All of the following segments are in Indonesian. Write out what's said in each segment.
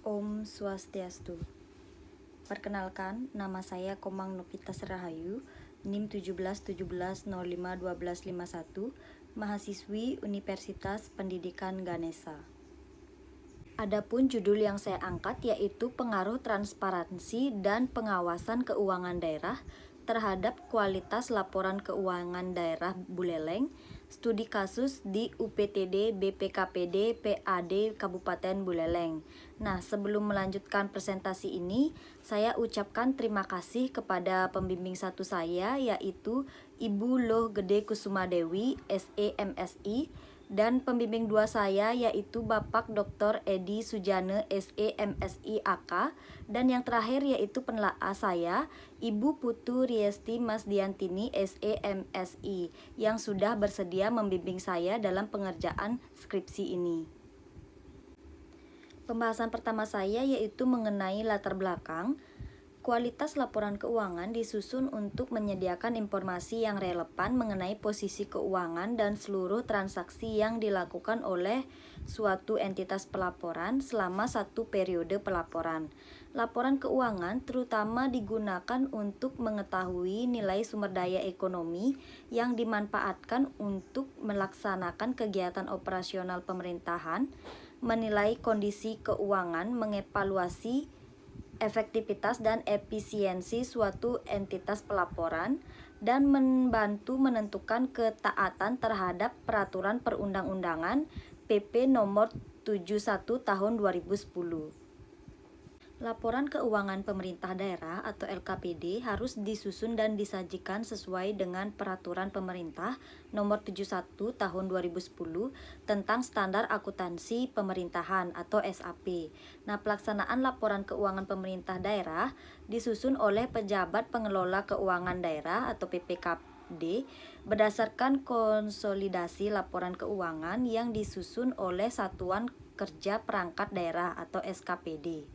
Om Swastiastu. Perkenalkan, nama saya Komang Novitas Rahayu, NIM 1717051251, mahasiswi Universitas Pendidikan Ganesha. Adapun judul yang saya angkat yaitu pengaruh transparansi dan pengawasan keuangan daerah terhadap kualitas laporan keuangan daerah Buleleng, studi kasus di UPTD BPKPD PAD Kabupaten Buleleng. Nah, sebelum melanjutkan presentasi ini, saya ucapkan terima kasih kepada pembimbing satu saya yaitu Ibu Loh Gede Kusumadewi, SE MSI, dan pembimbing dua saya yaitu Bapak Dr. Edi Sujane SE MSI AK, dan yang terakhir yaitu penelaah saya Ibu Putu Riesti Masdiantini SE MSI yang sudah bersedia membimbing saya dalam pengerjaan skripsi ini. Pembahasan pertama saya yaitu mengenai latar belakang. Kualitas laporan keuangan disusun untuk menyediakan informasi yang relevan mengenai posisi keuangan dan seluruh transaksi yang dilakukan oleh suatu entitas pelaporan selama satu periode pelaporan. Laporan keuangan terutama digunakan untuk mengetahui nilai sumber daya ekonomi yang dimanfaatkan untuk melaksanakan kegiatan operasional pemerintahan, menilai kondisi keuangan, mengevaluasi efektivitas dan efisiensi suatu entitas pelaporan, dan membantu menentukan ketaatan terhadap peraturan perundang-undangan PP nomor 71 tahun 2010. Laporan keuangan pemerintah daerah atau LKPD harus disusun dan disajikan sesuai dengan peraturan pemerintah nomor 71 tahun 2010 tentang standar akuntansi pemerintahan atau SAP. Nah, pelaksanaan laporan keuangan pemerintah daerah disusun oleh pejabat pengelola keuangan daerah atau PPKD berdasarkan konsolidasi laporan keuangan yang disusun oleh Satuan Kerja Perangkat Daerah atau SKPD.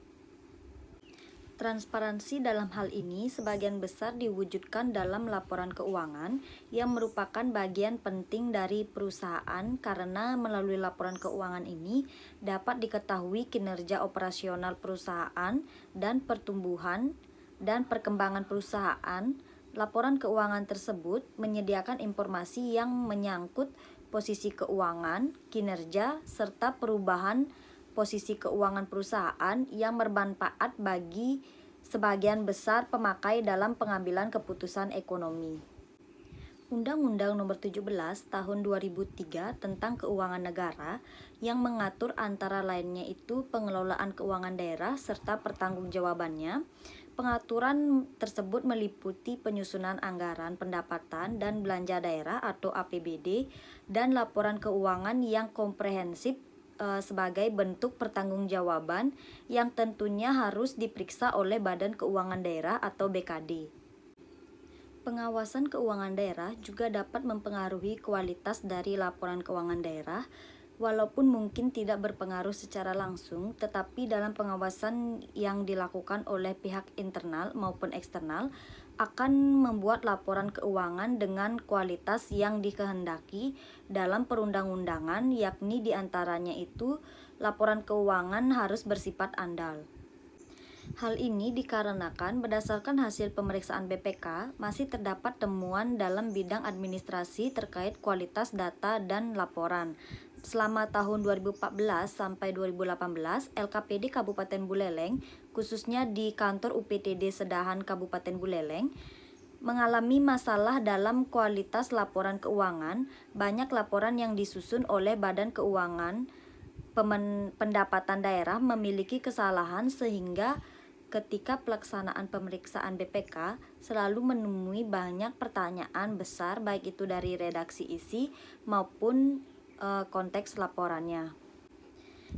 Transparansi dalam hal ini sebagian besar diwujudkan dalam laporan keuangan yang merupakan bagian penting dari perusahaan karena melalui laporan keuangan ini dapat diketahui kinerja operasional perusahaan dan pertumbuhan dan perkembangan perusahaan. Laporan keuangan tersebut menyediakan informasi yang menyangkut posisi keuangan, kinerja, serta perubahan posisi keuangan perusahaan yang bermanfaat bagi sebagian besar pemakai dalam pengambilan keputusan ekonomi. Undang-Undang Nomor 17 Tahun 2003 tentang Keuangan Negara yang mengatur antara lainnya itu pengelolaan keuangan daerah serta pertanggungjawabannya. Pengaturan tersebut meliputi penyusunan anggaran pendapatan dan belanja daerah atau APBD dan laporan keuangan yang komprehensif sebagai bentuk pertanggungjawaban yang tentunya harus diperiksa oleh Badan Keuangan Daerah atau BKD. Pengawasan keuangan daerah juga dapat mempengaruhi kualitas dari laporan keuangan daerah, walaupun mungkin tidak berpengaruh secara langsung, tetapi dalam pengawasan yang dilakukan oleh pihak internal maupun eksternal akan membuat laporan keuangan dengan kualitas yang dikehendaki dalam perundang-undangan, yakni diantaranya itu laporan keuangan harus bersifat andal. Hal ini dikarenakan berdasarkan hasil pemeriksaan BPK masih terdapat temuan dalam bidang administrasi terkait kualitas data dan laporan. Selama tahun 2014 sampai 2018, LKPD Kabupaten Buleleng, khususnya di kantor UPTD Sedahan Kabupaten Buleleng, mengalami masalah dalam kualitas laporan keuangan. Banyak laporan yang disusun oleh Badan Keuangan Pendapatan Daerah memiliki kesalahan sehingga ketika pelaksanaan pemeriksaan BPK selalu menemui banyak pertanyaan besar baik itu dari redaksi isi maupun konteks laporannya.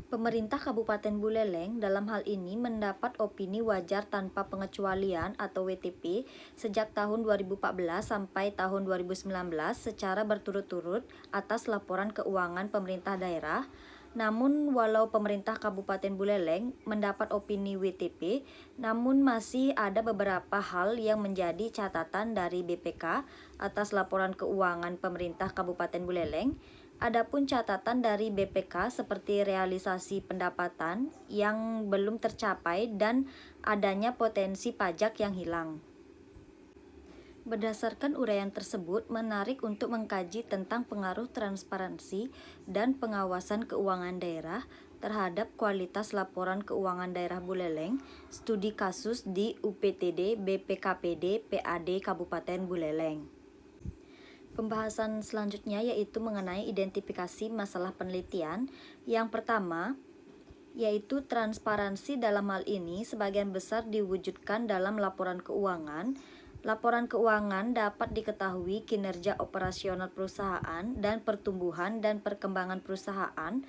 Pemerintah Kabupaten Buleleng dalam hal ini mendapat opini wajar tanpa pengecualian atau WTP sejak tahun 2014 sampai tahun 2019 secara berturut-turut atas laporan keuangan pemerintah daerah. Namun walau pemerintah Kabupaten Buleleng mendapat opini WTP, namun masih ada beberapa hal yang menjadi catatan dari BPK atas laporan keuangan pemerintah Kabupaten Buleleng. Adapun catatan dari BPK seperti realisasi pendapatan yang belum tercapai dan adanya potensi pajak yang hilang. Berdasarkan uraian tersebut, menarik untuk mengkaji tentang pengaruh transparansi dan pengawasan keuangan daerah terhadap kualitas laporan keuangan daerah Buleleng, studi kasus di UPTD BPKPD PAD Kabupaten Buleleng. Pembahasan selanjutnya yaitu mengenai identifikasi masalah penelitian. Yang pertama, yaitu transparansi. Dalam hal ini sebagian besar diwujudkan dalam laporan keuangan. Laporan keuangan dapat diketahui kinerja operasional perusahaan dan pertumbuhan dan perkembangan perusahaan.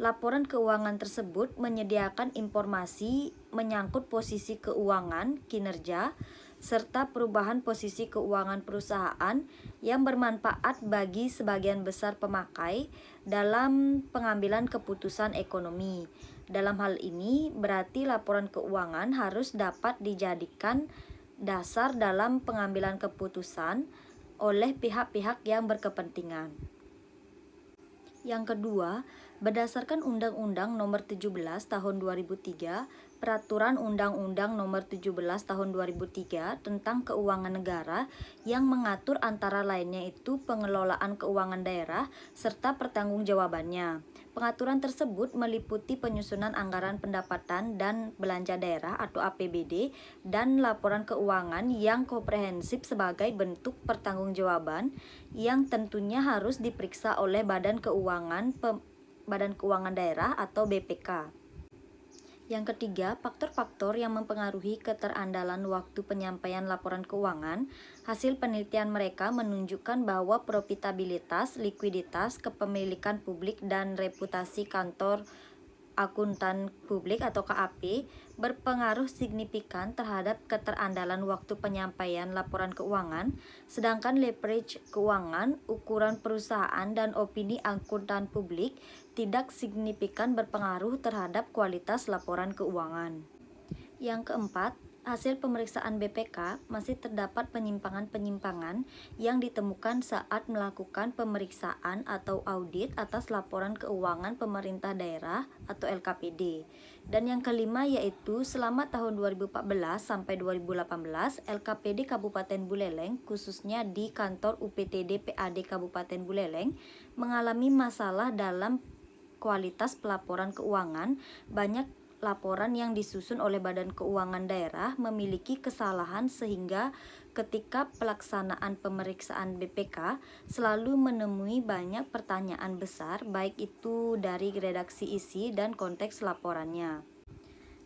Laporan keuangan tersebut menyediakan informasi menyangkut posisi keuangan, kinerja, serta perubahan posisi keuangan perusahaan yang bermanfaat bagi sebagian besar pemakai dalam pengambilan keputusan ekonomi. Dalam hal ini, berarti laporan keuangan harus dapat dijadikan dasar dalam pengambilan keputusan oleh pihak-pihak yang berkepentingan. Yang kedua, berdasarkan Undang-Undang Nomor 17 Tahun 2003, Peraturan Undang-Undang Nomor 17 Tahun 2003 tentang Keuangan Negara yang mengatur antara lainnya itu pengelolaan keuangan daerah serta pertanggungjawabannya. Pengaturan tersebut meliputi penyusunan anggaran pendapatan dan belanja daerah atau APBD dan laporan keuangan yang komprehensif sebagai bentuk pertanggungjawaban yang tentunya harus diperiksa oleh Badan Keuangan Daerah atau BPK. Yang ketiga, faktor-faktor yang mempengaruhi keterandalan waktu penyampaian laporan keuangan. Hasil penelitian mereka menunjukkan bahwa profitabilitas, likuiditas, kepemilikan publik, dan reputasi kantor akuntan publik atau KAP berpengaruh signifikan terhadap keterandalan waktu penyampaian laporan keuangan, sedangkan leverage keuangan, ukuran perusahaan, dan opini akuntan publik tidak signifikan berpengaruh terhadap kualitas laporan keuangan. Yang keempat, hasil pemeriksaan BPK masih terdapat penyimpangan-penyimpangan yang ditemukan saat melakukan pemeriksaan atau audit atas laporan keuangan pemerintah daerah atau LKPD. Dan yang kelima yaitu selama tahun 2014 sampai 2018 LKPD Kabupaten Buleleng khususnya di kantor UPTD PAD Kabupaten Buleleng mengalami masalah dalam kualitas pelaporan keuangan. Banyak laporan yang disusun oleh Badan Keuangan Daerah memiliki kesalahan sehingga ketika pelaksanaan pemeriksaan BPK selalu menemui banyak pertanyaan besar baik itu dari redaksi isi dan konteks laporannya.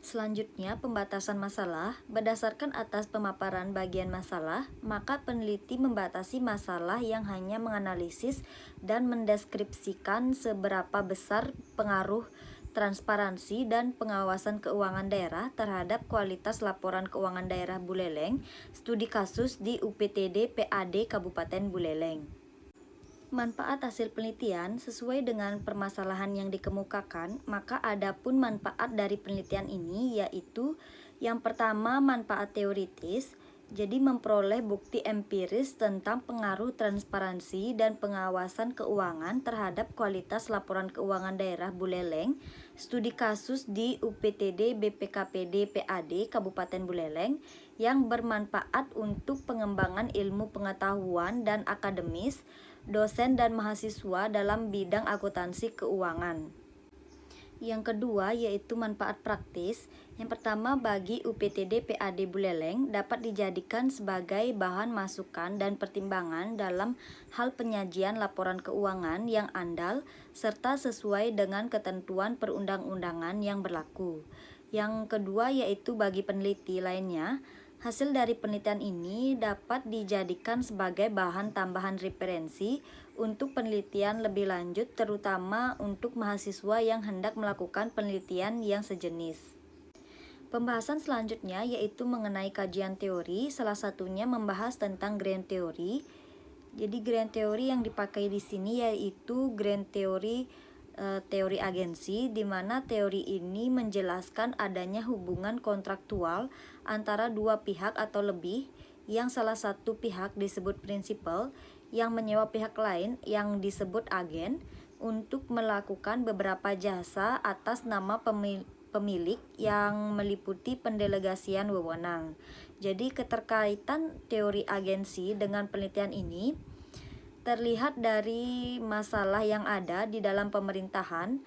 Selanjutnya, pembatasan masalah. Berdasarkan atas pemaparan bagian masalah, maka peneliti membatasi masalah yang hanya menganalisis dan mendeskripsikan seberapa besar pengaruh transparansi dan pengawasan keuangan daerah terhadap kualitas laporan keuangan daerah Buleleng, studi kasus di UPTD PAD Kabupaten Buleleng. Manfaat hasil penelitian sesuai dengan permasalahan yang dikemukakan, maka adapun manfaat dari penelitian ini yaitu yang pertama manfaat teoritis, jadi memperoleh bukti empiris tentang pengaruh transparansi dan pengawasan keuangan terhadap kualitas laporan keuangan daerah Buleleng, studi kasus di UPTD BPKPD PAD Kabupaten Buleleng yang bermanfaat untuk pengembangan ilmu pengetahuan dan akademis dosen dan mahasiswa dalam bidang akuntansi keuangan. Yang kedua yaitu manfaat praktis. Yang pertama, bagi UPTD PAD Buleleng dapat dijadikan sebagai bahan masukan dan pertimbangan dalam hal penyajian laporan keuangan yang andal serta sesuai dengan ketentuan perundang-undangan yang berlaku. Yang kedua yaitu bagi peneliti lainnya, hasil dari penelitian ini dapat dijadikan sebagai bahan tambahan referensi untuk penelitian lebih lanjut, terutama untuk mahasiswa yang hendak melakukan penelitian yang sejenis. Pembahasan selanjutnya yaitu mengenai kajian teori, salah satunya membahas tentang grand theory. Jadi grand theory yang dipakai di sini yaitu grand theory teori agensi, di mana teori ini menjelaskan adanya hubungan kontraktual antara dua pihak atau lebih, yang salah satu pihak disebut prinsipal, yang menyewa pihak lain yang disebut agen, untuk melakukan beberapa jasa atas nama pemilik yang meliputi pendelegasian wewenang. Jadi keterkaitan teori agensi dengan penelitian ini terlihat dari masalah yang ada di dalam pemerintahan,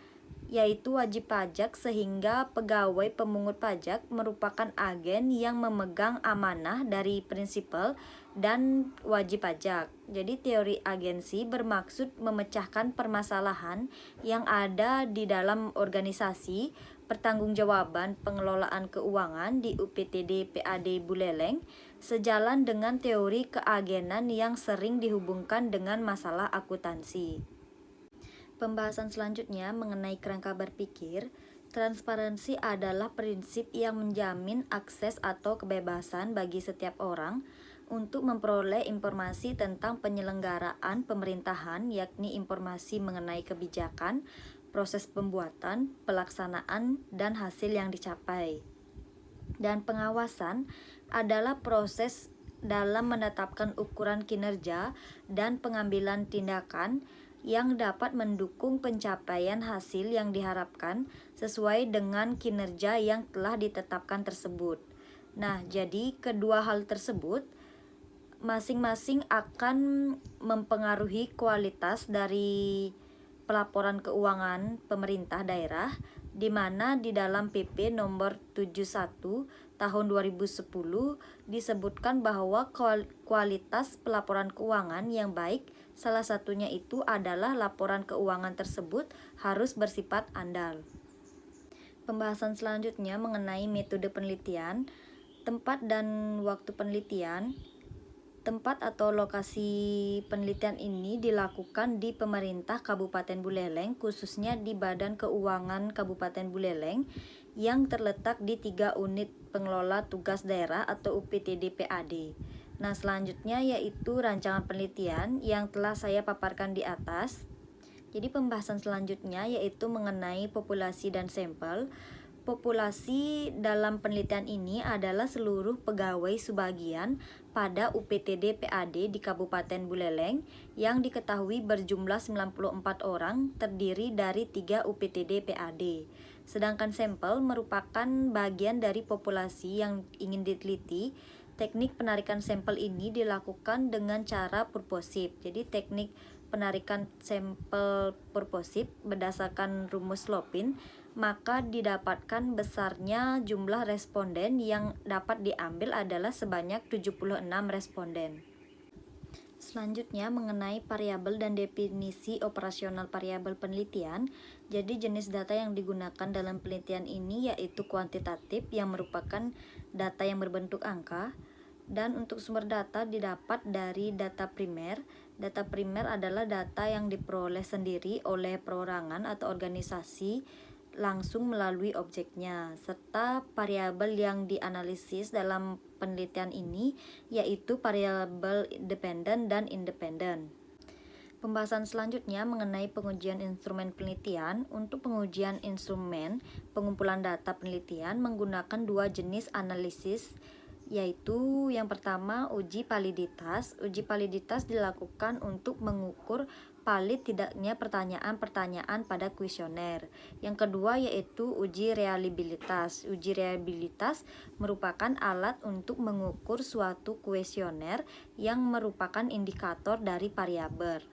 yaitu wajib pajak, sehingga pegawai pemungut pajak merupakan agen yang memegang amanah dari prinsipal dan wajib pajak. Jadi teori agensi bermaksud memecahkan permasalahan yang ada di dalam organisasi pertanggungjawaban pengelolaan keuangan di UPTD PAD Buleleng, sejalan dengan teori keagenan yang sering dihubungkan dengan masalah akuntansi. Pembahasan selanjutnya mengenai kerangka berpikir. Transparansi adalah prinsip yang menjamin akses atau kebebasan bagi setiap orang untuk memperoleh informasi tentang penyelenggaraan pemerintahan, yakni informasi mengenai kebijakan, proses pembuatan, pelaksanaan, dan hasil yang dicapai. Dan pengawasan adalah proses dalam menetapkan ukuran kinerja dan pengambilan tindakan yang dapat mendukung pencapaian hasil yang diharapkan sesuai dengan kinerja yang telah ditetapkan tersebut. Nah, jadi kedua hal tersebut masing-masing akan mempengaruhi kualitas dari pelaporan keuangan pemerintah daerah, di mana di dalam PP nomor 71 tahun 2010 disebutkan bahwa kualitas pelaporan keuangan yang baik, salah satunya itu adalah laporan keuangan tersebut harus bersifat andal. Pembahasan selanjutnya mengenai metode penelitian, tempat dan waktu penelitian. Tempat atau lokasi penelitian ini dilakukan di pemerintah Kabupaten Buleleng, khususnya di Badan Keuangan Kabupaten Buleleng yang terletak di 3 unit pengelola tugas daerah atau UPTD PAD. Nah, selanjutnya yaitu rancangan penelitian yang telah saya paparkan di atas. Jadi pembahasan selanjutnya yaitu mengenai populasi dan sampel. Populasi dalam penelitian ini adalah seluruh pegawai subbagian pada UPTD PAD di Kabupaten Buleleng yang diketahui berjumlah 94 orang, terdiri dari 3 UPTD PAD. Sedangkan sampel merupakan bagian dari populasi yang ingin diteliti. Teknik penarikan sampel ini dilakukan dengan cara purposive. Jadi teknik penarikan sampel purposive berdasarkan rumus Lopin, maka didapatkan besarnya jumlah responden yang dapat diambil adalah sebanyak 76 responden. Selanjutnya mengenai variabel dan definisi operasional variabel penelitian. Jadi jenis data yang digunakan dalam penelitian ini yaitu kuantitatif yang merupakan data yang berbentuk angka, dan untuk sumber data didapat dari data primer. Data primer adalah data yang diperoleh sendiri oleh perorangan atau organisasi langsung melalui objeknya, serta variabel yang dianalisis dalam penelitian ini yaitu variabel dependen dan independen. Pembahasan selanjutnya mengenai pengujian instrumen penelitian. Untuk pengujian instrumen pengumpulan data penelitian menggunakan 2 jenis analisis, yaitu yang pertama uji validitas. Uji validitas dilakukan untuk mengukur valid tidaknya pertanyaan-pertanyaan pada kuesioner. Yang kedua yaitu uji reliabilitas. Uji reliabilitas merupakan alat untuk mengukur suatu kuesioner yang merupakan indikator dari variabel.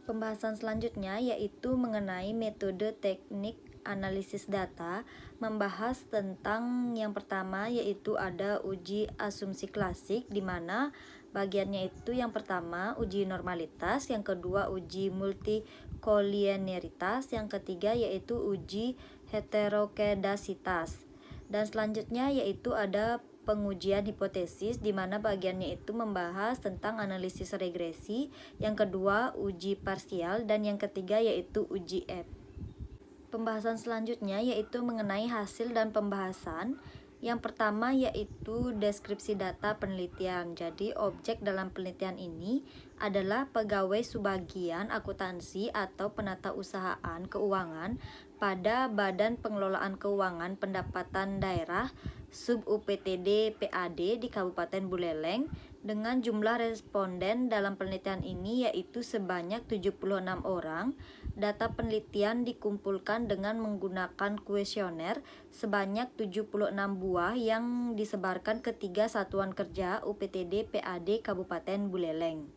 Pembahasan selanjutnya yaitu mengenai metode teknik analisis data, membahas tentang yang pertama yaitu ada uji asumsi klasik, di mana bagiannya itu yang pertama uji normalitas, yang kedua uji multikolinearitas, yang ketiga yaitu uji heterokedasitas, dan selanjutnya yaitu ada pengujian hipotesis, di mana bagiannya itu membahas tentang analisis regresi, yang kedua uji parsial, dan yang ketiga yaitu uji F. Pembahasan selanjutnya yaitu mengenai hasil dan pembahasan. Yang pertama yaitu deskripsi data penelitian. Jadi objek dalam penelitian ini adalah pegawai subbagian akuntansi atau penatausahaan keuangan pada Badan Pengelolaan Keuangan Pendapatan Daerah sub UPTD PAD di Kabupaten Buleleng, dengan jumlah responden dalam penelitian ini yaitu sebanyak 76 orang, data penelitian dikumpulkan dengan menggunakan kuesioner sebanyak 76 buah yang disebarkan ke 3 satuan kerja UPTD PAD Kabupaten Buleleng.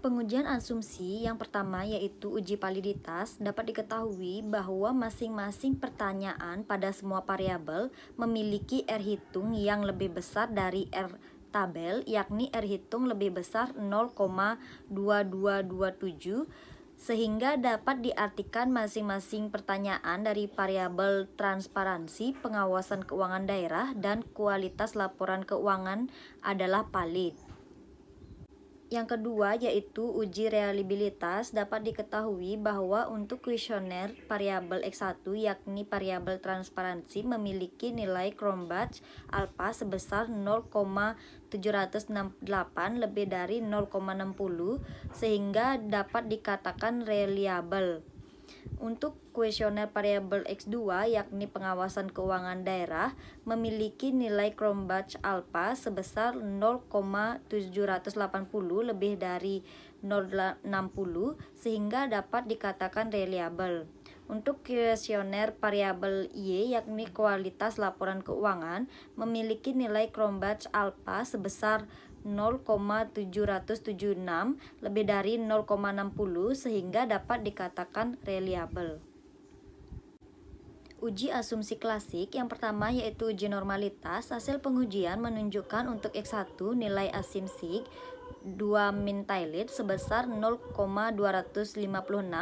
Pengujian asumsi yang pertama yaitu uji validitas. Dapat diketahui bahwa masing-masing pertanyaan pada semua variabel memiliki R hitung yang lebih besar dari R tabel, yakni R hitung lebih besar 0,2227, sehingga dapat diartikan masing-masing pertanyaan dari variabel transparansi, pengawasan keuangan daerah, dan kualitas laporan keuangan adalah valid. Yang kedua yaitu uji reliabilitas. Dapat diketahui bahwa untuk kuesioner variabel X1 yakni variabel transparansi memiliki nilai Cronbach alpha sebesar 0,768 lebih dari 0,60 sehingga dapat dikatakan reliable. Untuk kuesioner variabel X2 yakni pengawasan keuangan daerah memiliki nilai Cronbach alpha sebesar 0,780 lebih dari 0,60 sehingga dapat dikatakan reliable. Untuk kuesioner variabel Y yakni kualitas laporan keuangan memiliki nilai Cronbach alpha sebesar 0,776 lebih dari 0,60 sehingga dapat dikatakan reliable. Uji asumsi klasik yang pertama yaitu uji normalitas. Hasil pengujian menunjukkan untuk X1 nilai asumsi 2 min tilde sebesar 0,256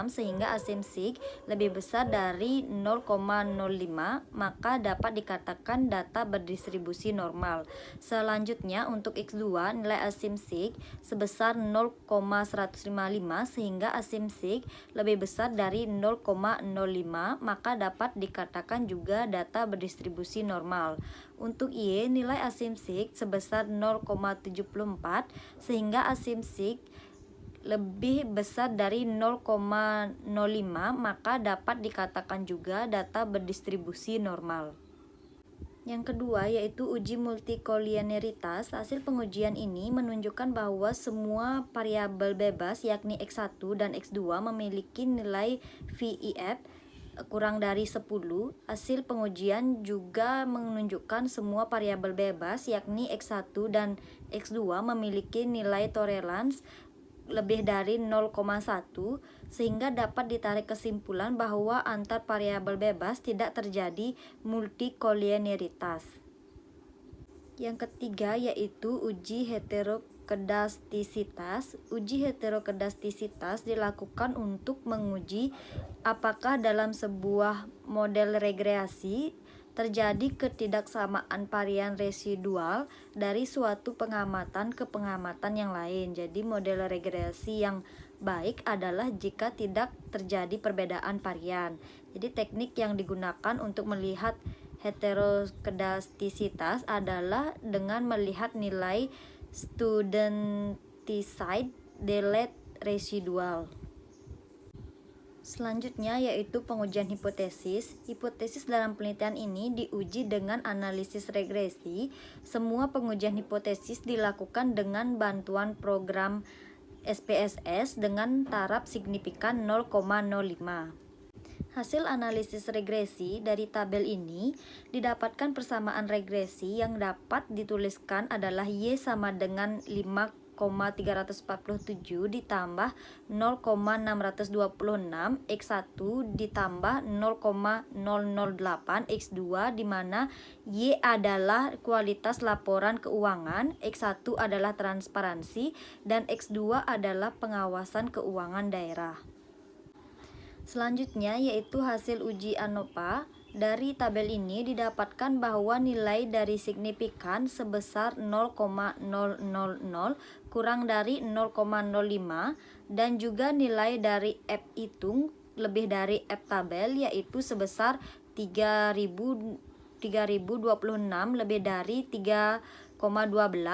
sehingga asumsi lebih besar dari 0,05, maka dapat dikatakan data berdistribusi normal. Selanjutnya untuk X2 nilai asumsi sebesar 0,155 sehingga asumsi lebih besar dari 0,05, maka dapat dikatakan juga data berdistribusi normal. Untuk Y nilai asumsi sebesar 0,74 sehingga asumsi lebih besar dari 0,05, maka dapat dikatakan juga data berdistribusi normal. Yang kedua yaitu uji multikolinearitas. Hasil pengujian ini menunjukkan bahwa semua variabel bebas yakni X1 dan X2 memiliki nilai VIF kurang dari 10. Hasil pengujian juga menunjukkan semua variabel bebas yakni X1 dan X2 memiliki nilai tolerans lebih dari 0,1 sehingga dapat ditarik kesimpulan bahwa antar variabel bebas tidak terjadi multikolinearitas. Yang ketiga yaitu uji heterokedastisitas. Uji heterokedastisitas dilakukan untuk menguji apakah dalam sebuah model regresi terjadi ketidaksamaan varian residual dari suatu pengamatan ke pengamatan yang lain. Jadi model regresi yang baik adalah jika tidak terjadi perbedaan varian. Jadi teknik yang digunakan untuk melihat heterokedastisitas adalah dengan melihat nilai studenticide delete residual. Selanjutnya yaitu pengujian hipotesis. Hipotesis dalam penelitian ini diuji dengan analisis regresi. Semua pengujian hipotesis dilakukan dengan bantuan program SPSS dengan taraf signifikan 0,05. Hasil analisis regresi dari tabel ini didapatkan persamaan regresi yang dapat dituliskan adalah Y sama dengan 5,347 ditambah 0,626 X1 ditambah 0,008 X2 di mana Y adalah kualitas laporan keuangan, X1 adalah transparansi, dan X2 adalah pengawasan keuangan daerah. Selanjutnya yaitu hasil uji ANOVA. Dari tabel ini didapatkan bahwa nilai dari signifikan sebesar 0,000 kurang dari 0,05 dan juga nilai dari F hitung lebih dari F tabel yaitu sebesar 3026 lebih dari 3,12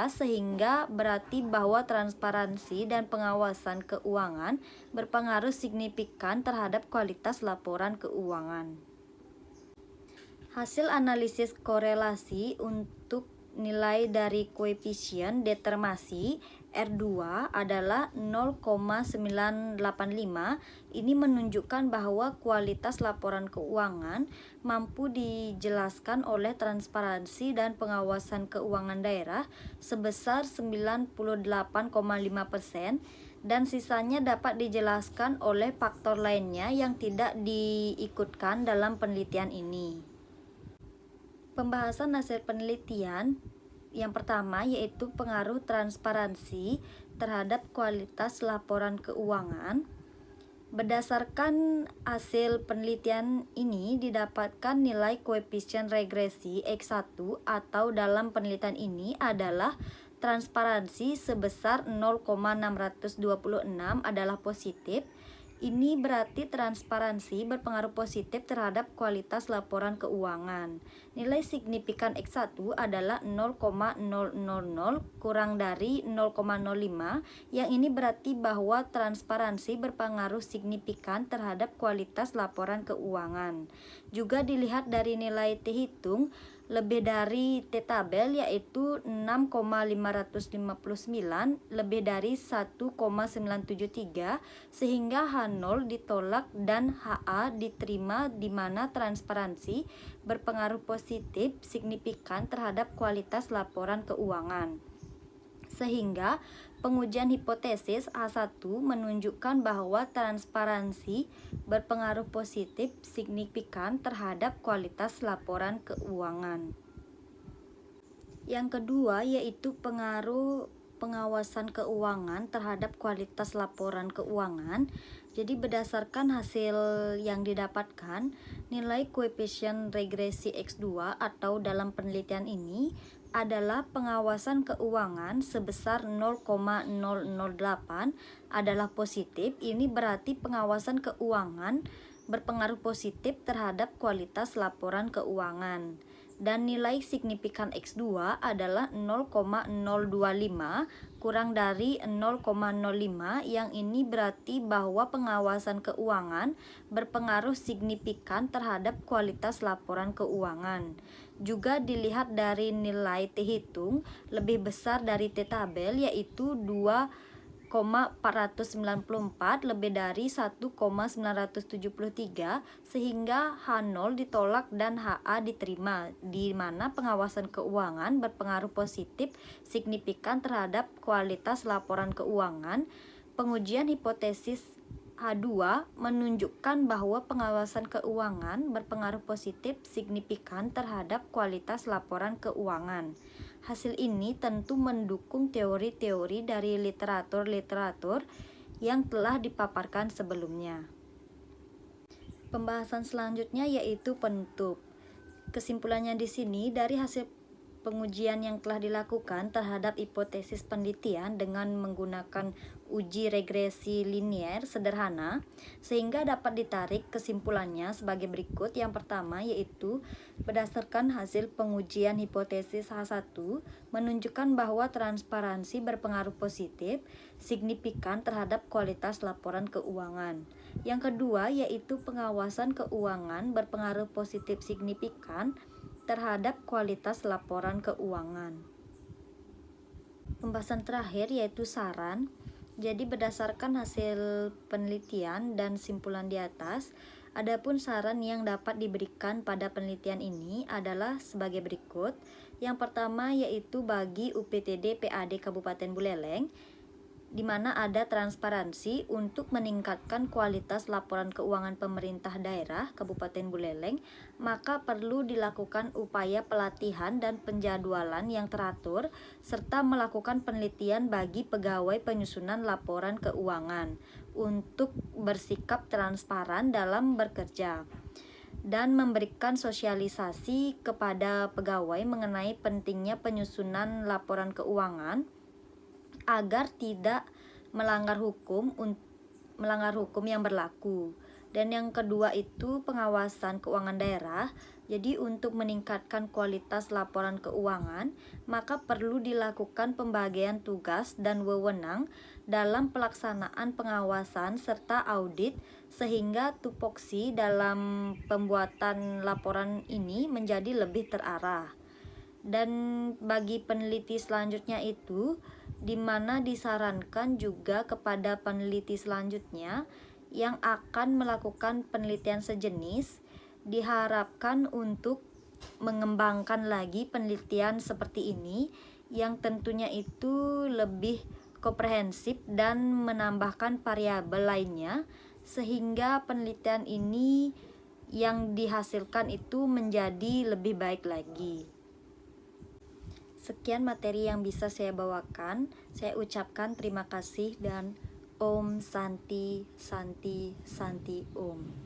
sehingga berarti bahwa transparansi dan pengawasan keuangan berpengaruh signifikan terhadap kualitas laporan keuangan. Hasil analisis korelasi untuk nilai dari koefisien determinasi R2 adalah 0,985. Ini menunjukkan bahwa kualitas laporan keuangan mampu dijelaskan oleh transparansi dan pengawasan keuangan daerah sebesar 98,5%, dan sisanya dapat dijelaskan oleh faktor lainnya yang tidak diikutkan dalam penelitian ini. Pembahasan hasil penelitian yang pertama yaitu pengaruh transparansi terhadap kualitas laporan keuangan. Berdasarkan hasil penelitian ini didapatkan nilai koefisien regresi X1 atau dalam penelitian ini adalah transparansi sebesar 0,626 adalah positif. Ini berarti transparansi berpengaruh positif terhadap kualitas laporan keuangan. Nilai signifikan X1 adalah 0,000 kurang dari 0,05, yang ini berarti bahwa transparansi berpengaruh signifikan terhadap kualitas laporan keuangan. Juga dilihat dari nilai T hitung lebih dari T tabel yaitu 6,559 lebih dari 1,973, sehingga H0 ditolak dan HA diterima, di mana transparansi berpengaruh positif signifikan terhadap kualitas laporan keuangan. Sehingga pengujian hipotesis A1 menunjukkan bahwa transparansi berpengaruh positif signifikan terhadap kualitas laporan keuangan. Yang kedua yaitu pengaruh pengawasan keuangan terhadap kualitas laporan keuangan. Jadi berdasarkan hasil yang didapatkan, nilai koefisien regresi X2 atau dalam penelitian ini adalah pengawasan keuangan sebesar 0,008 adalah positif. Ini berarti pengawasan keuangan berpengaruh positif terhadap kualitas laporan keuangan. Dan nilai signifikan X2 adalah 0,025 kurang dari 0,05, yang ini berarti bahwa pengawasan keuangan berpengaruh signifikan terhadap kualitas laporan keuangan. Juga dilihat dari nilai T hitung lebih besar dari T tabel yaitu 2,494 lebih dari 1,973, sehingga H0 ditolak dan HA diterima, di mana pengawasan keuangan berpengaruh positif signifikan terhadap kualitas laporan keuangan. Pengujian hipotesis H2 menunjukkan bahwa pengawasan keuangan berpengaruh positif signifikan terhadap kualitas laporan keuangan. Hasil ini tentu mendukung teori-teori dari literatur-literatur yang telah dipaparkan sebelumnya. Pembahasan selanjutnya yaitu penutup. Kesimpulannya di sini, dari hasil pengujian yang telah dilakukan terhadap hipotesis penelitian dengan menggunakan uji regresi linier sederhana, sehingga dapat ditarik kesimpulannya sebagai berikut. Yang pertama yaitu berdasarkan hasil pengujian hipotesis H1 menunjukkan bahwa transparansi berpengaruh positif signifikan terhadap kualitas laporan keuangan. Yang kedua yaitu pengawasan keuangan berpengaruh positif signifikan terhadap kualitas laporan keuangan. Pembahasan terakhir yaitu saran. Jadi berdasarkan hasil penelitian dan simpulan di atas, adapun saran yang dapat diberikan pada penelitian ini adalah sebagai berikut. Yang pertama yaitu bagi UPTD PAD Kabupaten Buleleng, di mana ada transparansi untuk meningkatkan kualitas laporan keuangan pemerintah daerah Kabupaten Buleleng, maka perlu dilakukan upaya pelatihan dan penjadwalan yang teratur, serta melakukan penelitian bagi pegawai penyusunan laporan keuangan untuk bersikap transparan dalam bekerja, dan memberikan sosialisasi kepada pegawai mengenai pentingnya penyusunan laporan keuangan agar tidak melanggar hukum yang berlaku. Dan yang kedua itu pengawasan keuangan daerah. Jadi untuk meningkatkan kualitas laporan keuangan, maka perlu dilakukan pembagian tugas dan wewenang dalam pelaksanaan pengawasan serta audit, sehingga tupoksi dalam pembuatan laporan ini menjadi lebih terarah. Dan bagi peneliti selanjutnya itu, di mana disarankan juga kepada peneliti selanjutnya yang akan melakukan penelitian sejenis, diharapkan untuk mengembangkan lagi penelitian seperti ini yang tentunya itu lebih komprehensif dan menambahkan variabel lainnya, sehingga penelitian ini yang dihasilkan itu menjadi lebih baik lagi. Sekian materi yang bisa saya bawakan. Saya ucapkan terima kasih dan Om Santi Santi Santi Om.